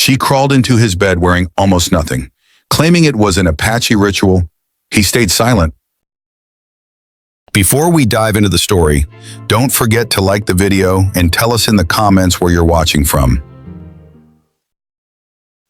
She crawled into his bed wearing almost nothing. Claiming it was an Apache ritual, he stayed silent. Before we dive into the story, don't forget to like the video and tell us in the comments where you're watching from.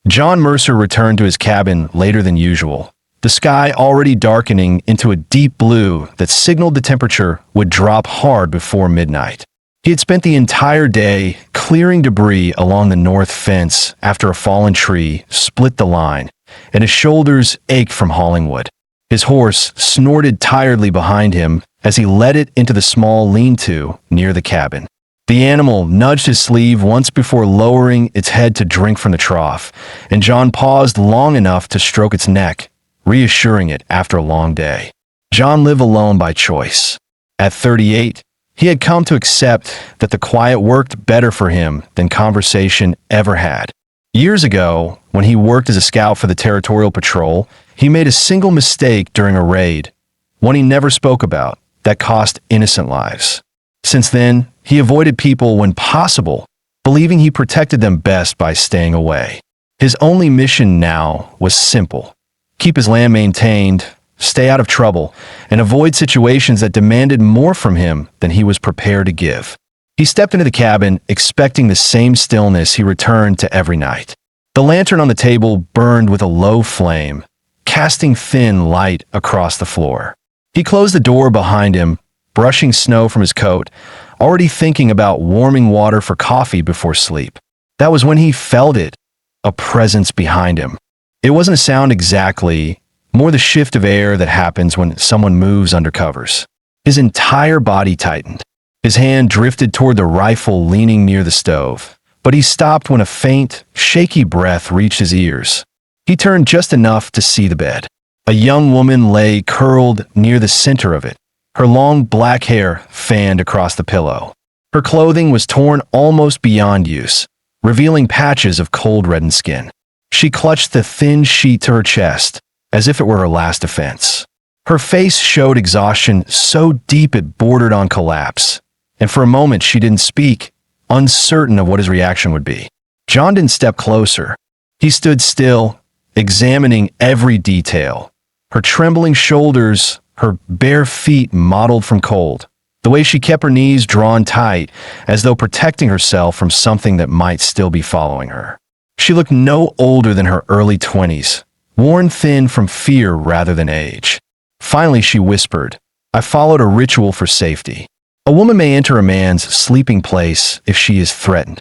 John Mercer returned to his cabin later than usual, the sky already darkening into a deep blue that signaled the temperature would drop hard before midnight. He had spent the entire day clearing debris along the north fence after a fallen tree split the line, and his shoulders ached from hauling wood. His horse snorted tiredly behind him as he led it into the small lean-to near the cabin. The animal nudged his sleeve once before lowering its head to drink from the trough, and John paused long enough to stroke its neck, reassuring it after a long day. John lived alone by choice. At 38, he had come to accept that the quiet worked better for him than conversation ever had. Years ago, when he worked as a scout for the Territorial Patrol, he made a single mistake during a raid, one he never spoke about, that cost innocent lives. Since then, he avoided people when possible, believing he protected them best by staying away. His only mission now was simple: keep his land maintained, stay out of trouble, and avoid situations that demanded more from him than he was prepared to give. He stepped into the cabin, expecting the same stillness he returned to every night. The lantern on the table burned with a low flame, casting thin light across the floor. He closed the door behind him, brushing snow from his coat, already thinking about warming water for coffee before sleep. That was when he felt it, a presence behind him. It wasn't a sound exactly, more the shift of air that happens when someone moves under covers. His entire body tightened. His hand drifted toward the rifle leaning near the stove, but he stopped when a faint, shaky breath reached his ears. He turned just enough to see the bed. A young woman lay curled near the center of it, her long black hair fanned across the pillow. Her clothing was torn almost beyond use, revealing patches of cold-reddened skin. She clutched the thin sheet to her chest, as if it were her last defense. Her face showed exhaustion so deep it bordered on collapse, and for a moment she didn't speak, uncertain of what his reaction would be. John didn't step closer. He stood still, examining every detail. Her trembling shoulders, her bare feet mottled from cold, the way she kept her knees drawn tight, as though protecting herself from something that might still be following her. She looked no older than her early 20s, worn thin from fear rather than age. Finally, she whispered, "I followed a ritual for safety. A woman may enter a man's sleeping place if she is threatened."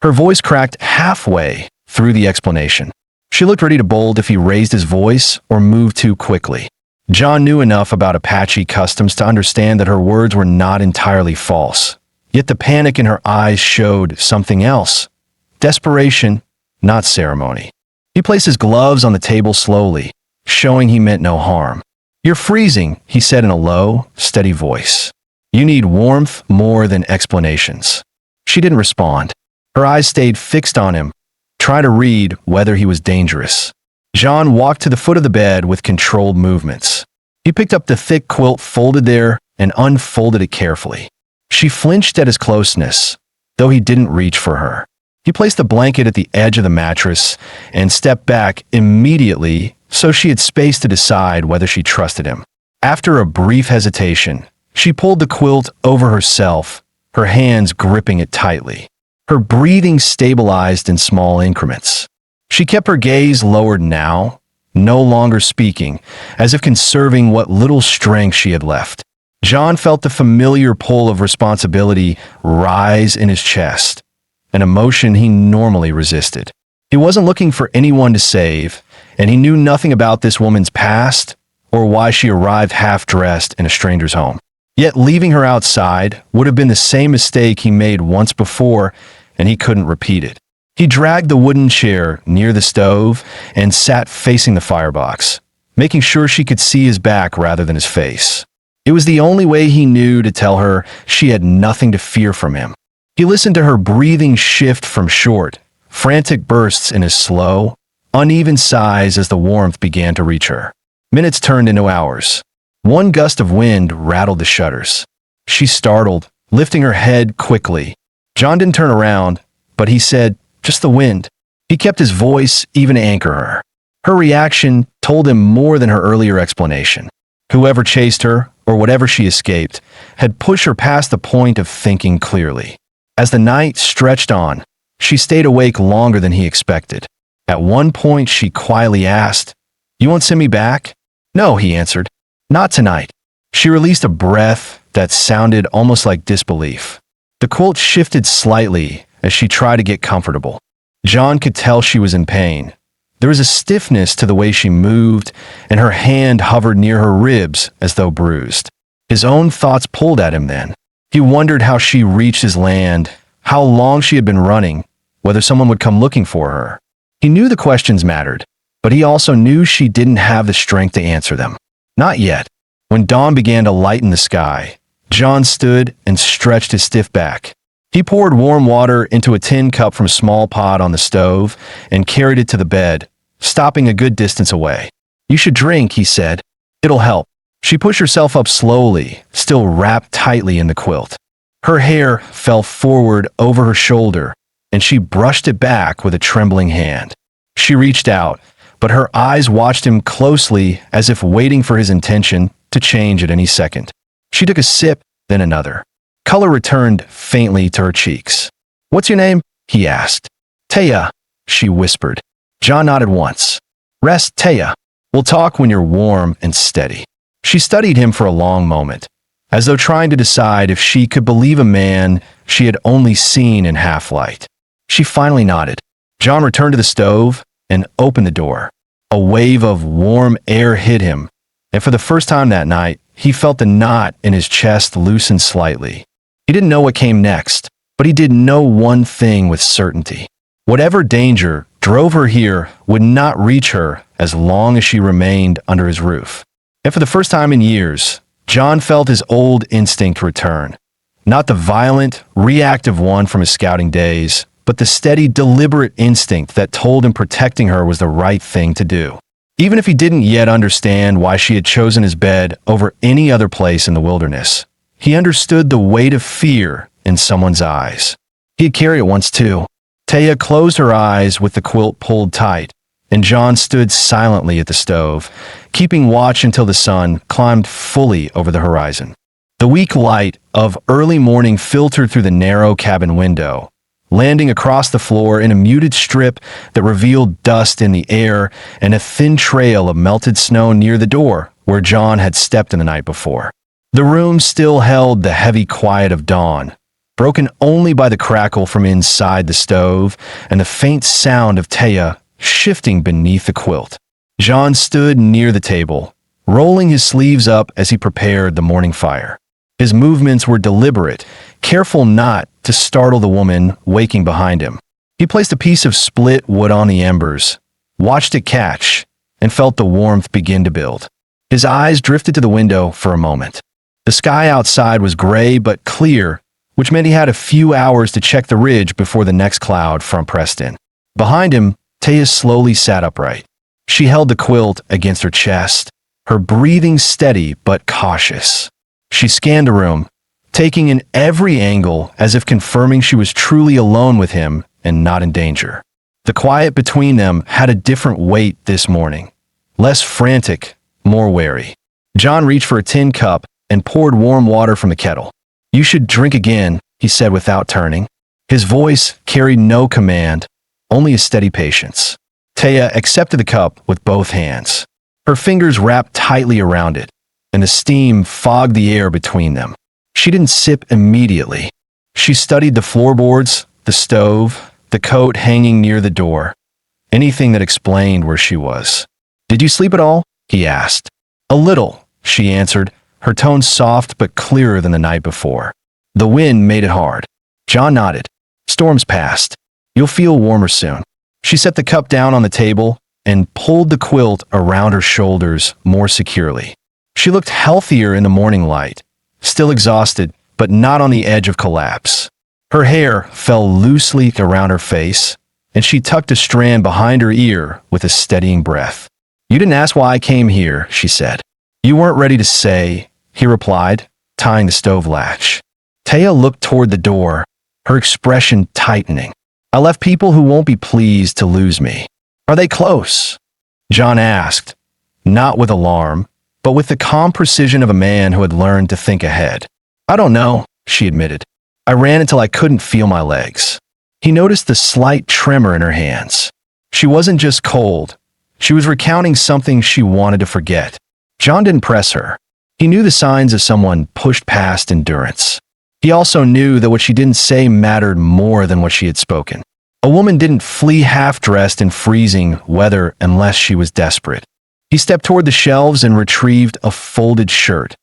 Her voice cracked halfway through the explanation. She looked ready to bolt if he raised his voice or moved too quickly. John knew enough about Apache customs to understand that her words were not entirely false. Yet the panic in her eyes showed something else. Desperation, not ceremony. He placed his gloves on the table slowly, showing he meant no harm. "You're freezing," he said in a low, steady voice. "You need warmth more than explanations." She didn't respond. Her eyes stayed fixed on him, trying to read whether he was dangerous. John walked to the foot of the bed with controlled movements. He picked up the thick quilt folded there and unfolded it carefully. She flinched at his closeness, though he didn't reach for her. He placed the blanket at the edge of the mattress and stepped back immediately so she had space to decide whether she trusted him. After a brief hesitation, she pulled the quilt over herself, her hands gripping it tightly. Her breathing stabilized in small increments. She kept her gaze lowered now, no longer speaking, as if conserving what little strength she had left. John felt the familiar pull of responsibility rise in his chest, an emotion he normally resisted. He wasn't looking for anyone to save, and he knew nothing about this woman's past or why she arrived half-dressed in a stranger's home. Yet leaving her outside would have been the same mistake he made once before, and he couldn't repeat it. He dragged the wooden chair near the stove and sat facing the firebox, making sure she could see his back rather than his face. It was the only way he knew to tell her she had nothing to fear from him. He listened to her breathing shift from short, frantic bursts in his slow, uneven sighs as the warmth began to reach her. Minutes turned into hours. One gust of wind rattled the shutters. She startled, lifting her head quickly. John didn't turn around, but he said, "Just the wind." He kept his voice even to anchor her. Her reaction told him more than her earlier explanation. Whoever chased her, or whatever she escaped, had pushed her past the point of thinking clearly. As the night stretched on, she stayed awake longer than he expected. At one point, she quietly asked, "You won't send me back?" "No," he answered. "Not tonight." She released a breath that sounded almost like disbelief. The quilt shifted slightly as she tried to get comfortable. John could tell she was in pain. There was a stiffness to the way she moved, and her hand hovered near her ribs as though bruised. His own thoughts pulled at him then. He wondered how she reached his land, how long she had been running, whether someone would come looking for her. He knew the questions mattered, but he also knew she didn't have the strength to answer them. Not yet. When dawn began to lighten the sky, John stood and stretched his stiff back. He poured warm water into a tin cup from a small pot on the stove and carried it to the bed, stopping a good distance away. "You should drink," he said. "It'll help." She pushed herself up slowly, still wrapped tightly in the quilt. Her hair fell forward over her shoulder, and she brushed it back with a trembling hand. She reached out, but her eyes watched him closely as if waiting for his intention to change at any second. She took a sip, then another. Color returned faintly to her cheeks. "What's your name?" he asked. "Taya," she whispered. John nodded once. "Rest, Taya. We'll talk when you're warm and steady." She studied him for a long moment, as though trying to decide if she could believe a man she had only seen in half-light. She finally nodded. John returned to the stove and opened the door. A wave of warm air hit him, and for the first time that night, he felt the knot in his chest loosen slightly. He didn't know what came next, but he did know one thing with certainty. Whatever danger drove her here would not reach her as long as she remained under his roof. And for the first time in years, John felt his old instinct return. Not the violent, reactive one from his scouting days, but the steady, deliberate instinct that told him protecting her was the right thing to do. Even if he didn't yet understand why she had chosen his bed over any other place in the wilderness, he understood the weight of fear in someone's eyes. He had carried it once too. Taya closed her eyes with the quilt pulled tight, and John stood silently at the stove, keeping watch until the sun climbed fully over the horizon. The weak light of early morning filtered through the narrow cabin window, landing across the floor in a muted strip that revealed dust in the air and a thin trail of melted snow near the door where John had stepped in the night before. The room still held the heavy quiet of dawn, broken only by the crackle from inside the stove and the faint sound of Taya shifting beneath the quilt. John stood near the table, rolling his sleeves up as he prepared the morning fire. His movements were deliberate, careful not to startle the woman waking behind him. He placed a piece of split wood on the embers, watched it catch, and felt the warmth begin to build. His eyes drifted to the window for a moment. The sky outside was gray but clear, which meant he had a few hours to check the ridge before the next cloud front pressed in. Behind him, Taya slowly sat upright. She held the quilt against her chest, her breathing steady but cautious. She scanned the room, taking in every angle as if confirming she was truly alone with him and not in danger. The quiet between them had a different weight this morning, less frantic, more wary. John reached for a tin cup and poured warm water from the kettle. "You should drink again," he said without turning. His voice carried no command, only a steady patience. Taya accepted the cup with both hands. Her fingers wrapped tightly around it, and the steam fogged the air between them. She didn't sip immediately. She studied the floorboards, the stove, the coat hanging near the door, anything that explained where she was. "Did you sleep at all?" he asked. "A little," she answered, her tone soft but clearer than the night before. "The wind made it hard." John nodded. "Storms passed. You'll feel warmer soon." She set the cup down on the table and pulled the quilt around her shoulders more securely. She looked healthier in the morning light, still exhausted, but not on the edge of collapse. Her hair fell loosely around her face, and she tucked a strand behind her ear with a steadying breath. "You didn't ask why I came here," she said. "You weren't ready to say," he replied, tying the stove latch. Taya looked toward the door, her expression tightening. I left people who won't be pleased to lose me. Are they close? John asked, not with alarm, but with the calm precision of a man who had learned to think ahead. I don't know, she admitted. I ran until I couldn't feel my legs. He noticed the slight tremor in her hands. She wasn't just cold. She was recounting something she wanted to forget. John didn't press her. He knew the signs of someone pushed past endurance. He also knew that what she didn't say mattered more than what she had spoken. A woman didn't flee half-dressed in freezing weather unless she was desperate. He stepped toward the shelves and retrieved a folded shirt.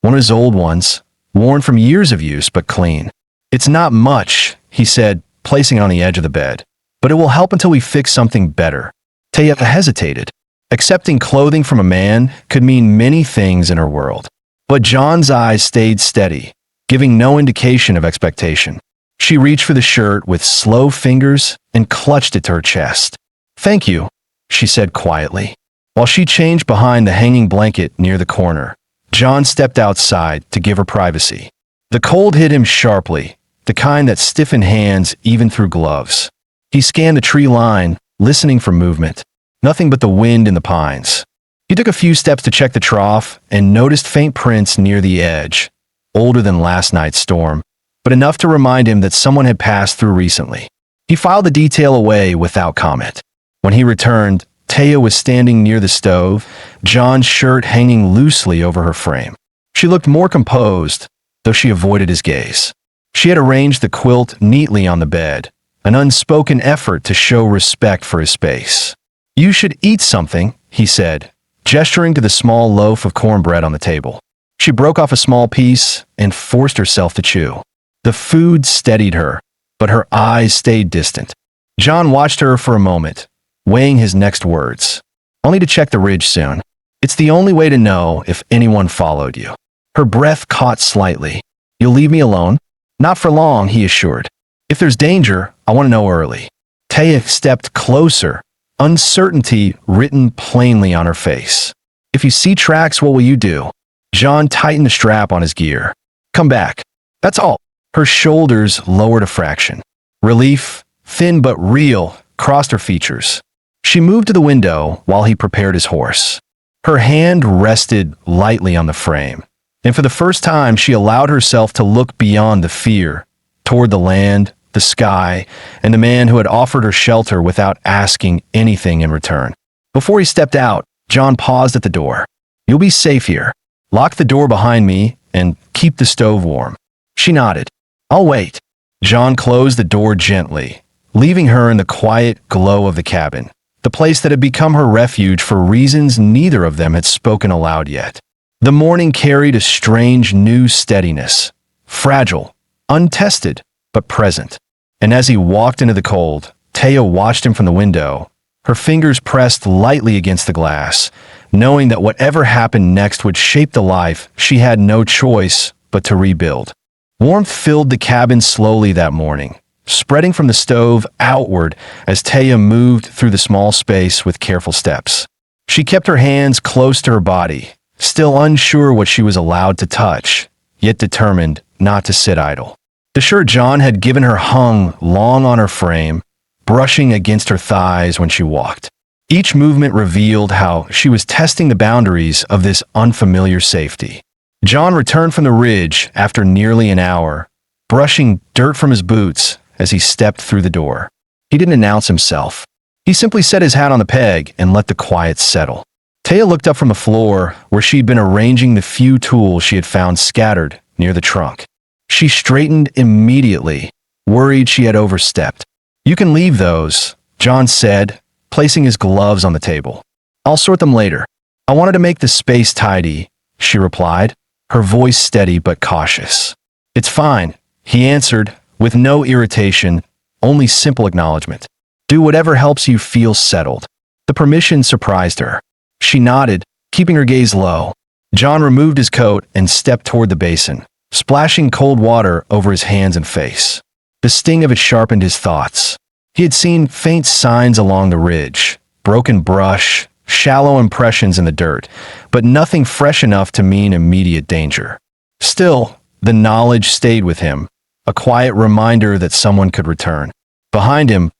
One of his old ones, worn from years of use but clean. It's not much, he said, placing it on the edge of the bed. But it will help until we fix something better. Taya hesitated. Accepting clothing from a man could mean many things in her world. But John's eyes stayed steady, giving no indication of expectation. She reached for the shirt with slow fingers and clutched it to her chest. Thank you, she said quietly. While she changed behind the hanging blanket near the corner, John stepped outside to give her privacy. The cold hit him sharply, the kind that stiffened hands even through gloves. He scanned the tree line, listening for movement. Nothing but the wind in the pines. He took a few steps to check the trough and noticed faint prints near the edge, older than last night's storm, but enough to remind him that someone had passed through recently. He filed the detail away without comment. When he returned, Taya was standing near the stove, John's shirt hanging loosely over her frame. She looked more composed, though she avoided his gaze. She had arranged the quilt neatly on the bed, an unspoken effort to show respect for his space. You should eat something, he said, gesturing to the small loaf of cornbread on the table. She broke off a small piece and forced herself to chew. The food steadied her, but her eyes stayed distant. John watched her for a moment, weighing his next words. Only to check the ridge soon. It's the only way to know if anyone followed you. Her breath caught slightly. You'll leave me alone? Not for long, he assured. If there's danger, I want to know early. Taya stepped closer, uncertainty written plainly on her face. If you see tracks, what will you do? John tightened the strap on his gear. Come back. That's all. Her shoulders lowered a fraction. Relief, thin but real, crossed her features. She moved to the window while he prepared his horse. Her hand rested lightly on the frame, and for the first time she allowed herself to look beyond the fear, toward the land, the sky, and the man who had offered her shelter without asking anything in return. Before he stepped out, John paused at the door. You'll be safe here. Lock the door behind me and keep the stove warm. She nodded. I'll wait. John closed the door gently, leaving her in the quiet glow of the cabin, the place that had become her refuge for reasons neither of them had spoken aloud yet. The morning carried a strange new steadiness, fragile, untested, but present. And as he walked into the cold, Taya watched him from the window, her fingers pressed lightly against the glass, knowing that whatever happened next would shape the life she had no choice but to rebuild. Warmth filled the cabin slowly that morning, spreading from the stove outward as Taya moved through the small space with careful steps. She kept her hands close to her body, still unsure what she was allowed to touch, yet determined not to sit idle. The shirt John had given her hung long on her frame, brushing against her thighs when she walked. Each movement revealed how she was testing the boundaries of this unfamiliar safety. John returned from the ridge after nearly an hour, brushing dirt from his boots as he stepped through the door. He didn't announce himself. He simply set his hat on the peg and let the quiet settle. Taya looked up from the floor where she'd been arranging the few tools she had found scattered near the trunk. She straightened immediately, worried she had overstepped. You can leave those, John said, placing his gloves on the table. I'll sort them later. I wanted to make the space tidy, she replied, her voice steady but cautious. It's fine, he answered, with no irritation, only simple acknowledgement. Do whatever helps you feel settled. The permission surprised her. She nodded, keeping her gaze low. John removed his coat and stepped toward the basin, splashing cold water over his hands and face. The sting of it sharpened his thoughts. He had seen faint signs along the ridge, broken brush, shallow impressions in the dirt, but nothing fresh enough to mean immediate danger. Still, the knowledge stayed with him, a quiet reminder that someone could return. Behind him,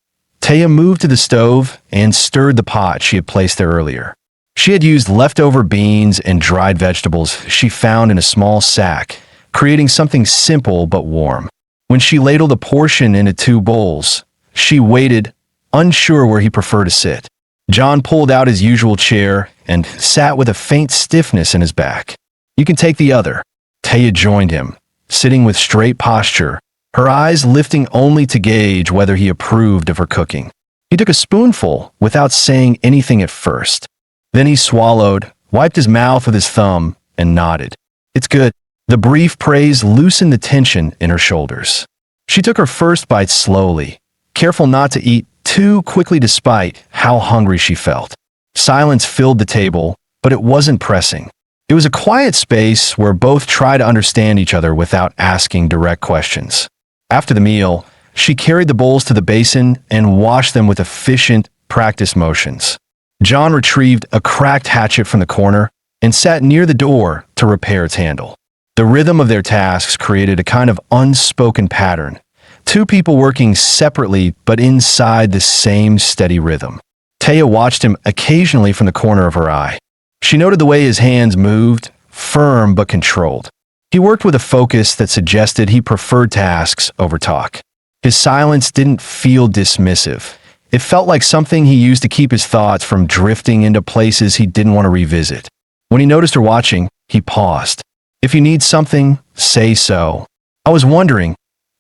Taya moved to the stove and stirred the pot she had placed there earlier. She had used leftover beans and dried vegetables she found in a small sack, creating something simple but warm. When she ladled a portion into 2 bowls, she waited, unsure where he preferred to sit. John pulled out his usual chair and sat with a faint stiffness in his back. "You can take the other." Taya joined him, sitting with straight posture, her eyes lifting only to gauge whether he approved of her cooking. He took a spoonful without saying anything at first. Then he swallowed, wiped his mouth with his thumb, and nodded. "It's good." The brief praise loosened the tension in her shoulders. She took her first bite slowly, careful not to eat too quickly despite how hungry she felt. Silence filled the table, but it wasn't pressing. It was a quiet space where both tried to understand each other without asking direct questions. After the meal, she carried the bowls to the basin and washed them with efficient, practiced motions. John retrieved a cracked hatchet from the corner and sat near the door to repair its handle. The rhythm of their tasks created a kind of unspoken pattern, 2 people working separately but inside the same steady rhythm. Taya watched him occasionally from the corner of her eye. She noted the way his hands moved, firm but controlled. He worked with a focus that suggested he preferred tasks over talk. His silence didn't feel dismissive. It felt like something he used to keep his thoughts from drifting into places he didn't want to revisit. When he noticed her watching, he paused. "If you need something, say so." "I was wondering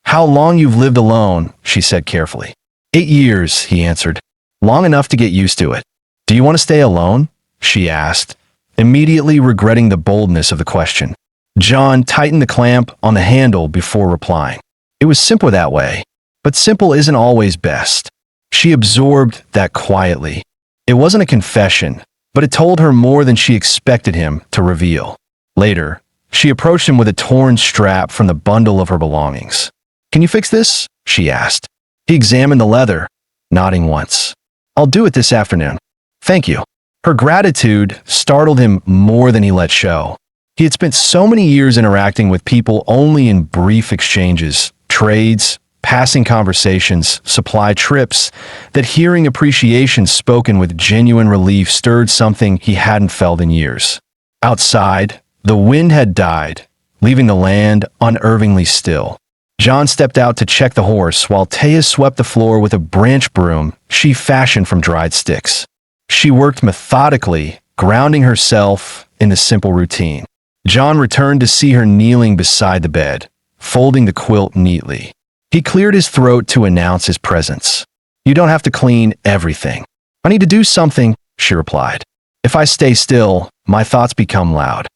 how long you've lived alone," she said carefully. 8 years, he answered. "Long enough to get used to it." "Do you want to stay alone?" she asked, immediately regretting the boldness of the question. John tightened the clamp on the handle before replying. It was simpler that way, but simple isn't always best. She absorbed that quietly. It wasn't a confession, but it told her more than she expected him to reveal. Later, she approached him with a torn strap from the bundle of her belongings. "Can you fix this?" she asked. He examined the leather, nodding once. "I'll do it this afternoon." "Thank you." Her gratitude startled him more than he let show. He had spent so many years interacting with people only in brief exchanges, trades, passing conversations, supply trips, that hearing appreciation spoken with genuine relief stirred something he hadn't felt in years. Outside, the wind had died, leaving the land unervingly still. John stepped out to check the horse while Taya swept the floor with a branch broom she fashioned from dried sticks. She worked methodically, grounding herself in the simple routine. John returned to see her kneeling beside the bed, folding the quilt neatly. He cleared his throat to announce his presence. "You don't have to clean everything." "I need to do something," she replied. "If I stay still, my thoughts become loud."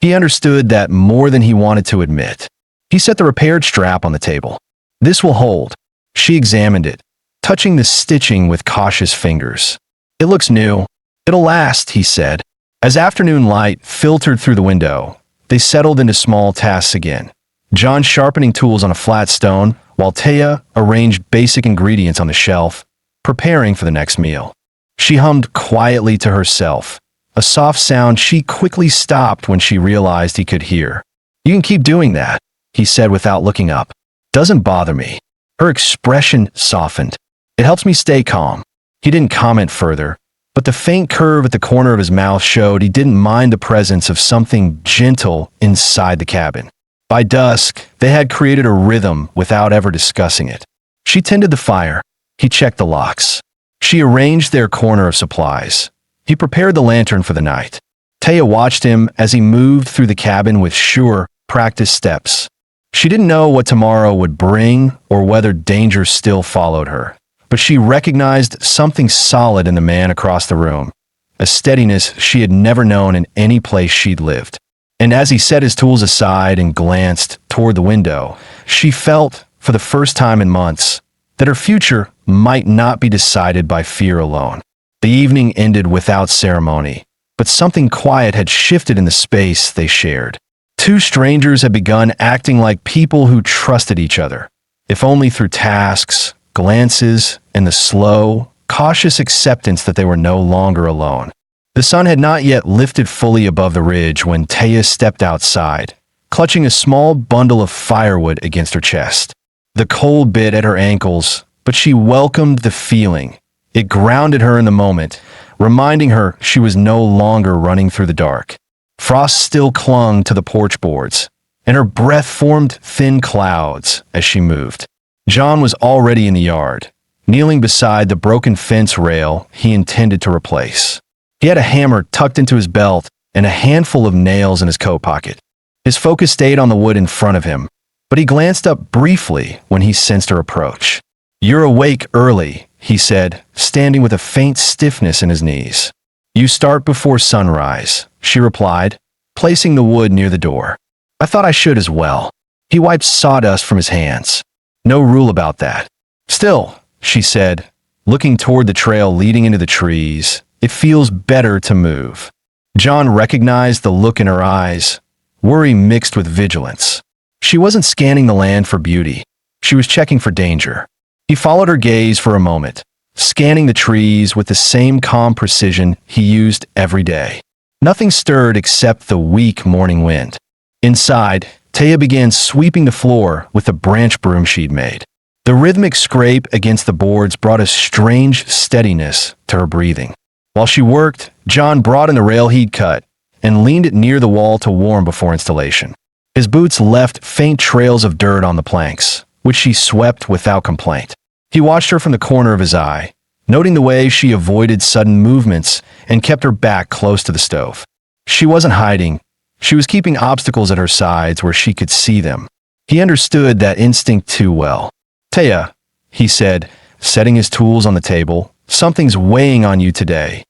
He understood that more than he wanted to admit. He set the repaired strap on the table. "This will hold." She examined it, touching the stitching with cautious fingers. "It looks new. It'll last," he said. As afternoon light filtered through the window, they settled into small tasks again. John sharpening tools on a flat stone, while Taya arranged basic ingredients on the shelf, preparing for the next meal. She hummed quietly to herself, a soft sound she quickly stopped when she realized he could hear. "You can keep doing that," he said without looking up. "Doesn't bother me." Her expression softened. "It helps me stay calm." He didn't comment further, but the faint curve at the corner of his mouth showed he didn't mind the presence of something gentle inside the cabin. By dusk, they had created a rhythm without ever discussing it. She tended the fire. He checked the locks. She arranged their corner of supplies. He prepared the lantern for the night. Taya watched him as he moved through the cabin with sure, practiced steps. She didn't know what tomorrow would bring or whether danger still followed her, but she recognized something solid in the man across the room, a steadiness she had never known in any place she'd lived. And as he set his tools aside and glanced toward the window, she felt, for the first time in months, that her future might not be decided by fear alone. The evening ended without ceremony, but something quiet had shifted in the space they shared. 2 strangers had begun acting like people who trusted each other, if only through tasks, glances, and the slow, cautious acceptance that they were no longer alone. The sun had not yet lifted fully above the ridge when Taya stepped outside, clutching a small bundle of firewood against her chest. The cold bit at her ankles, but she welcomed the feeling. It grounded her in the moment, reminding her she was no longer running through the dark. Frost still clung to the porch boards, and her breath formed thin clouds as she moved. John was already in the yard, kneeling beside the broken fence rail he intended to replace. He had a hammer tucked into his belt and a handful of nails in his coat pocket. His focus stayed on the wood in front of him, but he glanced up briefly when he sensed her approach. "You're awake early," he said, standing with a faint stiffness in his knees. "You start before sunrise," she replied, placing the wood near the door. "I thought I should as well." He wiped sawdust from his hands. "No rule about that." "Still," she said, looking toward the trail leading into the trees, "it feels better to move." John recognized the look in her eyes, worry mixed with vigilance. She wasn't scanning the land for beauty. She was checking for danger. He followed her gaze for a moment, scanning the trees with the same calm precision he used every day. Nothing stirred except the weak morning wind. Inside, Taya began sweeping the floor with the branch broom she'd made. The rhythmic scrape against the boards brought a strange steadiness to her breathing. While she worked, John brought in the rail he'd cut and leaned it near the wall to warm before installation. His boots left faint trails of dirt on the planks, which she swept without complaint. He watched her from the corner of his eye, noting the way she avoided sudden movements and kept her back close to the stove. She wasn't hiding. She was keeping obstacles at her sides where she could see them. He understood that instinct too well. "Taya," he said, setting his tools on the table, "something's weighing on you today."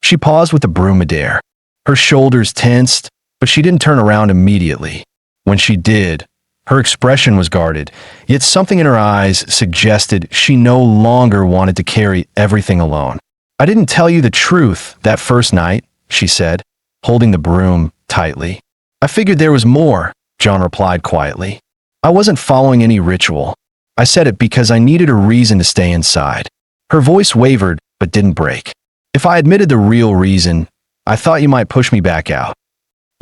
She paused with the broom midair. Her shoulders tensed, but she didn't turn around immediately. When she did, her expression was guarded, yet something in her eyes suggested she no longer wanted to carry everything alone. "I didn't tell you the truth that first night," she said, holding the broom tightly. "I figured there was more," John replied quietly. "I wasn't following any ritual. I said it because I needed a reason to stay inside." Her voice wavered, but didn't break. "If I admitted the real reason, I thought you might push me back out."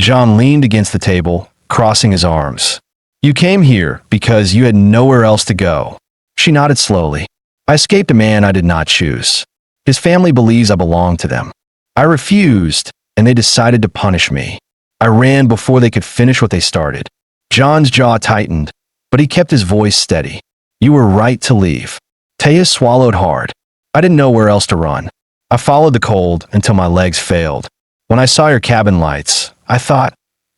John leaned against the table, crossing his arms. "You came here because you had nowhere else to go." She nodded slowly. "I escaped a man I did not choose. His family believes I belong to them. I refused, and they decided to punish me. I ran before they could finish what they started." John's jaw tightened, but he kept his voice steady. "You were right to leave." Taya swallowed hard. "I didn't know where else to run. I followed the cold until my legs failed. When I saw your cabin lights, I thought,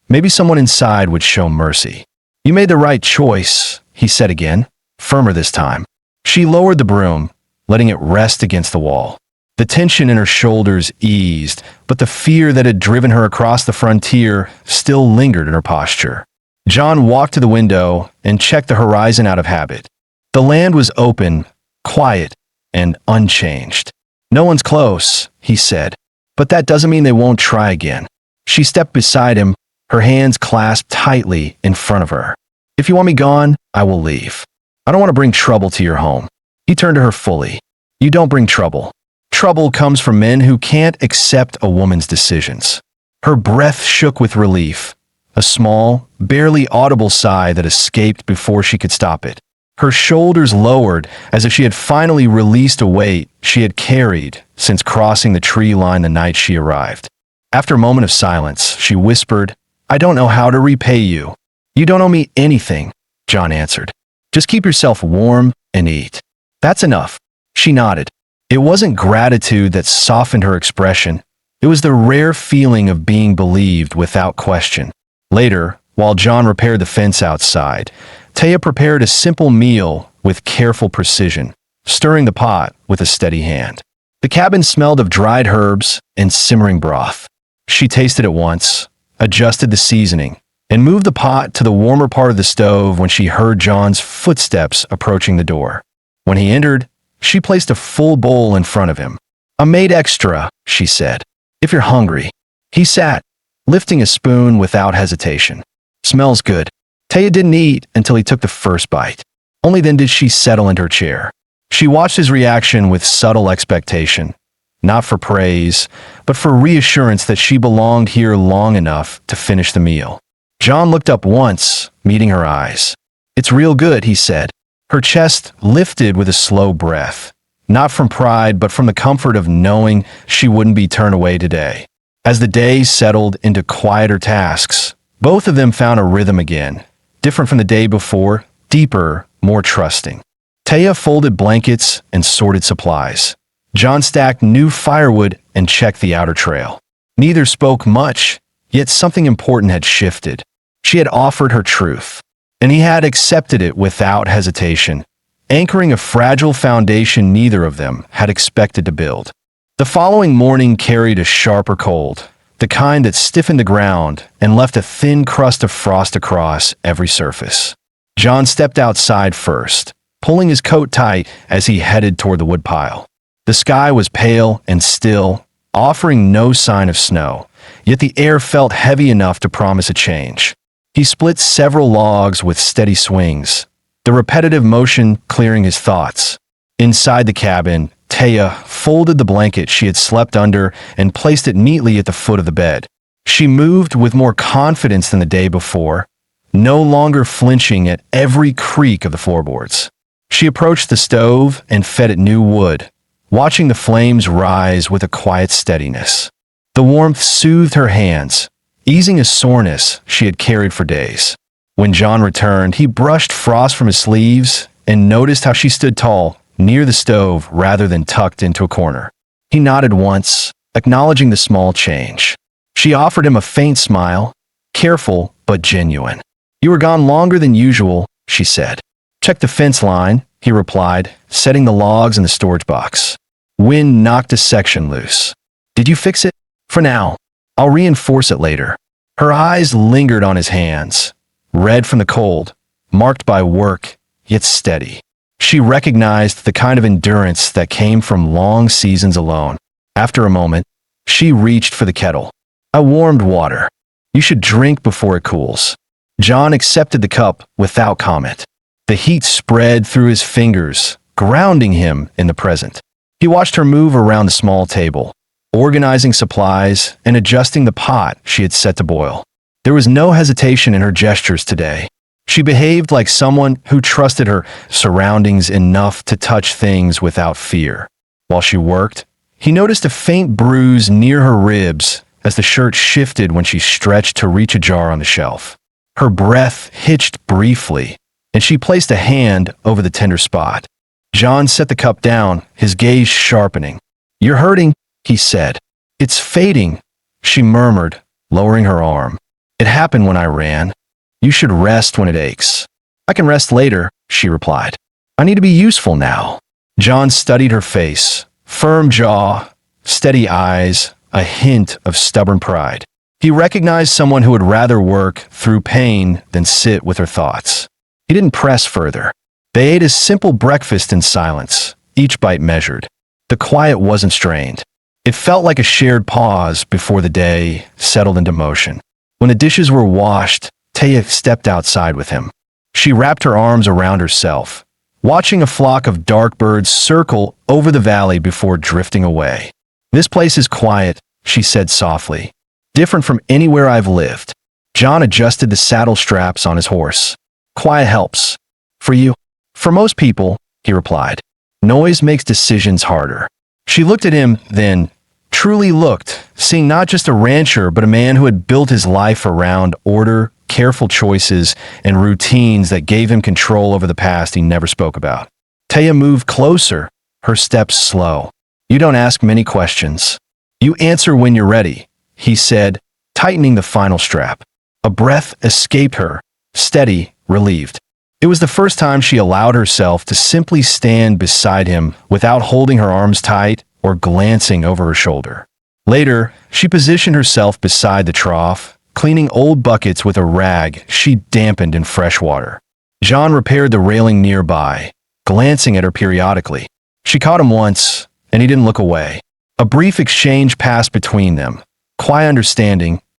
maybe someone inside would show mercy." "You made the right choice," he said again, firmer this time. She lowered the broom, letting it rest against the wall. The tension in her shoulders eased, but the fear that had driven her across the frontier still lingered in her posture. John walked to the window and checked the horizon out of habit. The land was open, quiet, and unchanged. "No one's close," he said, "but that doesn't mean they won't try again." She stepped beside him, her hands clasped tightly in front of her. "If you want me gone, I will leave. I don't want to bring trouble to your home." He turned to her fully. "You don't bring trouble. Trouble comes from men who can't accept a woman's decisions." Her breath shook with relief, a small, barely audible sigh that escaped before she could stop it. Her shoulders lowered as if she had finally released a weight she had carried since crossing the tree line the night she arrived. After a moment of silence, she whispered, "I don't know how to repay you." "You don't owe me anything," John answered. "Just keep yourself warm and eat." "That's enough." She nodded. It wasn't gratitude that softened her expression. It was the rare feeling of being believed without question. Later, while John repaired the fence outside, Taya prepared a simple meal with careful precision, stirring the pot with a steady hand. The cabin smelled of dried herbs and simmering broth. She tasted it once, adjusted the seasoning, and moved the pot to the warmer part of the stove when she heard John's footsteps approaching the door. When he entered, she placed a full bowl in front of him. "I made extra," she said, "if you're hungry." He sat, lifting a spoon without hesitation. "Smells good." Taya didn't eat until he took the first bite. Only then did she settle into her chair. She watched his reaction with subtle expectation, not for praise, but for reassurance that she belonged here long enough to finish the meal. John looked up once, meeting her eyes. "It's real good," he said. Her chest lifted with a slow breath, not from pride, but from the comfort of knowing she wouldn't be turned away today. As the day settled into quieter tasks, both of them found a rhythm again, different from the day before, deeper, more trusting. Taya folded blankets and sorted supplies. John stacked new firewood and checked the outer trail. Neither spoke much, yet something important had shifted. She had offered her truth, and he had accepted it without hesitation, anchoring a fragile foundation neither of them had expected to build. The following morning carried a sharper cold, the kind that stiffened the ground and left a thin crust of frost across every surface. John stepped outside first, pulling his coat tight as he headed toward the woodpile. The sky was pale and still, offering no sign of snow, yet the air felt heavy enough to promise a change. He split several logs with steady swings, the repetitive motion clearing his thoughts. Inside the cabin, Taya folded the blanket she had slept under and placed it neatly at the foot of the bed. She moved with more confidence than the day before, no longer flinching at every creak of the floorboards. She approached the stove and fed it new wood, watching the flames rise with a quiet steadiness. The warmth soothed her hands, easing a soreness she had carried for days. When John returned, he brushed frost from his sleeves and noticed how she stood tall, near the stove rather than tucked into a corner. He nodded once, acknowledging the small change. She offered him a faint smile, careful but genuine. "You were gone longer than usual," she said. "Check the fence line," he replied, setting the logs in the storage box. Wind knocked a section loose. "Did you fix it?" "For now. I'll reinforce it later." Her eyes lingered on his hands, red from the cold, marked by work, yet steady. She recognized the kind of endurance that came from long seasons alone. After a moment, she reached for the kettle. "I warmed water. You should drink before it cools." John accepted the cup without comment. The heat spread through his fingers, grounding him in the present. He watched her move around the small table, organizing supplies and adjusting the pot she had set to boil. There was no hesitation in her gestures today. She behaved like someone who trusted her surroundings enough to touch things without fear. While she worked, he noticed a faint bruise near her ribs as the shirt shifted when she stretched to reach a jar on the shelf. Her breath hitched briefly, and she placed a hand over the tender spot. John set the cup down, his gaze sharpening. "You're hurting," he said. "It's fading," she murmured, lowering her arm. "It happened when I ran. You should rest when it aches." "I can rest later," she replied. "I need to be useful now." John studied her face, firm jaw, steady eyes, a hint of stubborn pride. He recognized someone who would rather work through pain than sit with her thoughts. He didn't press further. They ate a simple breakfast in silence, each bite measured. The quiet wasn't strained. It felt like a shared pause before the day settled into motion. When the dishes were washed, Taya stepped outside with him. She wrapped her arms around herself, watching a flock of dark birds circle over the valley before drifting away. "This place is quiet," she said softly. "Different from anywhere I've lived." John adjusted the saddle straps on his horse. "Quiet helps. For you?" "For most people," he replied. "Noise makes decisions harder." She looked at him, then truly looked, seeing not just a rancher, but a man who had built his life around order, careful choices, and routines that gave him control over the past he never spoke about. Taya moved closer, her steps slow. "You don't ask many questions. You answer when you're ready," he said, tightening the final strap. A breath escaped her, steady, relieved. It was the first time she allowed herself to simply stand beside him without holding her arms tight or glancing over her shoulder. Later, she positioned herself beside the trough, cleaning old buckets with a rag she dampened in fresh water. John repaired the railing nearby, glancing at her periodically. She caught him once, and he didn't look away. A brief exchange passed between them, quiet understanding,